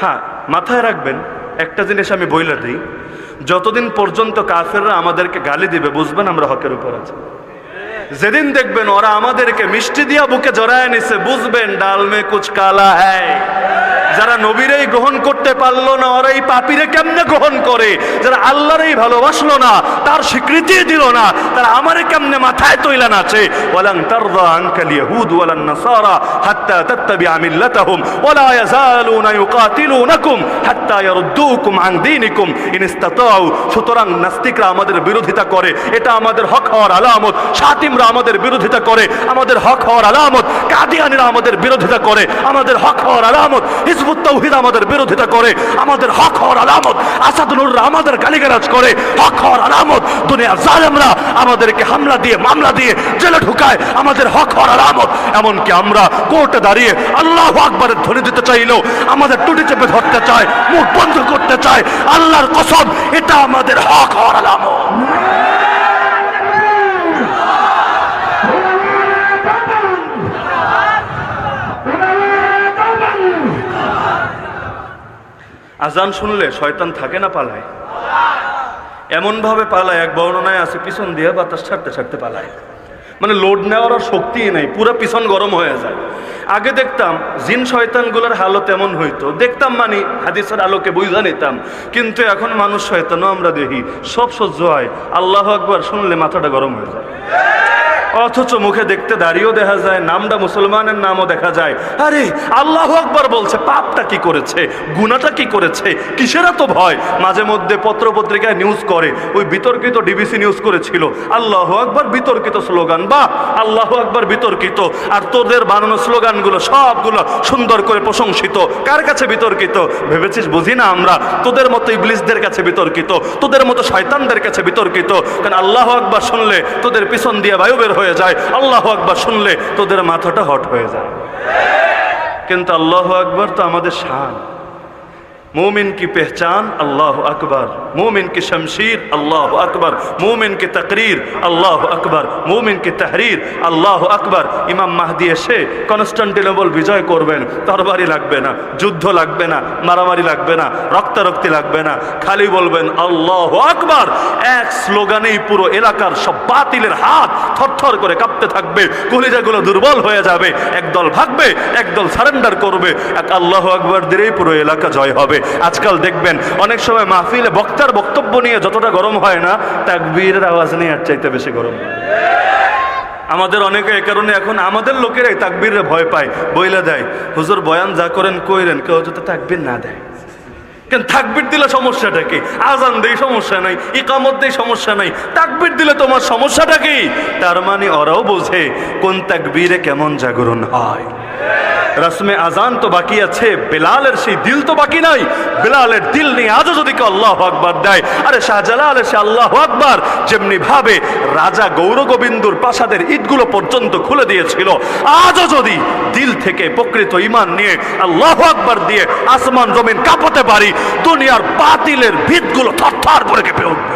হ্যাঁ, মাথায় রাখবেন একটা জিনিস আমি বইলা দিই, যতদিন পর্যন্ত কাফেররা আমাদেরকে গালি দিবে বুঝবেন আমরা হকের উপর আছি। যেদিন দেখবেন ওরা আমাদেরকে মিষ্টি দিয়া বুকে জড়ায় নিছে, বুঝবেন ডাল মে কুছ কালা হ্যায়। যারা নবীরেই গ্রহণ করতে পারলো না ওরা এই পাপীরে কেমনে গ্রহণ করে? যারা আল্লাহরই ভালোবাসলো না, তার স্বীকৃতি দিল না, তারা আমারে কেমনে মাথায় তৈলা নাচে? ওয়ালান তারদা আনকাল ইয়াহুদ ওয়ালান নাসারা হাত্তা তাত্তাবিআ মিল্লাতাহুম ওয়ালা ইয়াজালুনা ইউকাতিলুনাকুম হাত্তা ইয়ারুদ্দুকুম আন দীনিকুম ইন ইসতাতাউ। সুতরাং নাস্তিকরা আমাদের বিরোধিতা করে, এটা আমাদের হক হওয়ার আলামত। শাতিমরা আমাদের বিরোধিতা করে, আমাদের হক হওয়ার আলামত। কাদিয়ানীরা আমাদের বিরোধিতা করে, আমাদের হক হওয়ার আলামত। হিজবুত তাওহীদ আমাদের বিরোধিতা করে, আমাদের হক হওয়ার আলামত। আসাদুল্লাহ আমাদের গালিগালাজ করে, হক হওয়ার আলামত। দুনিয়ার জালেমরা আমাদেরকে হামলা দিয়ে মামলা দিয়ে জেলে ঢুকায়, আমাদের হক হওয়ার আলামত। এমনকি আমরা কোর্টে দাঁড়িয়ে আল্লাহু আকবারের ধ্বনি দিতে চাইলেও আমাদের টুটি চেপে ধরতে চায়, মুখ বন্ধ করতে চায়। আল্লাহর কসম, এটা আমাদের হক হওয়ার আলামত। আজান শুনলে শয়তান থাকে না পালায়? এমন ভাবে পালায়, এক বর্ণনায় আছে পিছন দিয়ে বাতাস ছাড়তে ছাড়তে পালায়, মানে লোড নেওয়ার আর শক্তিই নাই, পুরো পিছন গরম হয়ে যায়। আগে দেখতাম জিন শয়তানগুলোর হালত এমন হইতো, দেখতাম মানে হাদিসের আলোকে বুঝা নিতাম। কিন্তু এখন মানুষ শয়তানও আমরা দেখি, সব সহ্য হয়, আল্লাহু আকবার শুনলে মাথাটা গরম হয়ে যায়। অথচ মুখে দেখতে দাঁড়িয়েও দেখা যায়, নামটা মুসলমানের নামও দেখা যায়। আরে আল্লাহু আকবার বলছে, পাপটা কি করেছে, গুনাহটা কি করেছে, কিসের এত ভয়? মাঝে মধ্যে পত্র পত্রিকায় নিউজ করে, ওই বিতর্কিত ডিবিসি নিউজ করেছিল আল্লাহু আকবার বিতর্কিত স্লোগান, বা আল্লাহু আকবার বিতর্কিত। আর তোদের বানানো স্লোগানগুলো সবগুলো সুন্দর করে প্রশংসিত। কার কাছে বিতর্কিত ভেবেছিস? বুঝি না আমরা, তোদের মতো ইবলিসদের কাছে বিতর্কিত, তোদের মতো শয়তানদের কাছে বিতর্কিত। কারণ আল্লাহু আকবার শুনলে তোদের পিছন দিয়ে বায়ু বের হয়ে যায়, আল্লাহু আকবার শুনলে তোদের মাথাটা হট হয়ে যায়। কিন্তু আল্লাহু আকবার তো আমাদের শান। मोमिन की पहचान अल्लाह अकबर, मोमिन की शमशीर अल्लाह अकबर, मोमिन की तकरीर अल्लाह अकबर, मोमिन की तहरीर अल्लाह अकबर। इमाम माहदी एসে কনস্টান্টিনোপল বিজয় করবেন, তরবারি লাগবে না, যুদ্ধ লাগবে না, মারামারি লাগবে না, রক্তারক্তি লাগবে না, খালি বলবেন আল্লাহ আকবার। এক স্লোগানেই পুরো এলাকার সব বাতিলের হাত থরথর করে কাঁপতে থাকবে, কলিজাগুলো দুর্বল হয়ে যাবে। একদল ভাগবে, একদল সারেন্ডার করবে, এক আল্লাহ আকবার দিলেই পুরো এলাকা জয় হবে। আজকাল দেখবেন অনেক সময় মাহফিলে বক্তার বক্তব্য নিয়ে যতটা গরম হয় না, তাকবীরের আওয়াজ নিয়ে আর চাইতে বেশি গরম হয়। আমাদের অনেকে এই কারণে এখন আমাদের লোকেরাই তাকবীরে ভয় পায়, বইলা দেয় হুজুর বয়ান যা করেন কইরেন, কেউ যদি তাকবীর না দেয়। কেন তাকবীর দিলে সমস্যাটা কি? আজান দেই সমস্যা নাই, ইকামত দেই সমস্যা নাই, তাকবীর দিলে তোমার সমস্যাটা কি? তার মানে ওরাও বোঝে কোন তাকবীরে কেমন জাগরণ হয়। রসমে আজান তো বাকি আছে, বেলালের সেই দিল তো বাকি নাই। বেলালের দিল নিয়ে আজও যদি কেউ আল্লাহু আকবার দেয়, আরে শাহজালাল এসে আল্লাহু আকবার যেমনি ভাবে রাজা গৌরগোবিন্দুর প্রাসাদের ইটগুলো পর্যন্ত খুলে দিয়েছিল, আজও যদি দিল থেকে প্রকৃত ঈমান নিয়ে আল্লাহু আকবার দিয়ে আসমান জমিন কাঁপাতে পারি, দুনিয়ার বাতিলের ভিতগুলো থরথর করে কেঁপে উঠবে।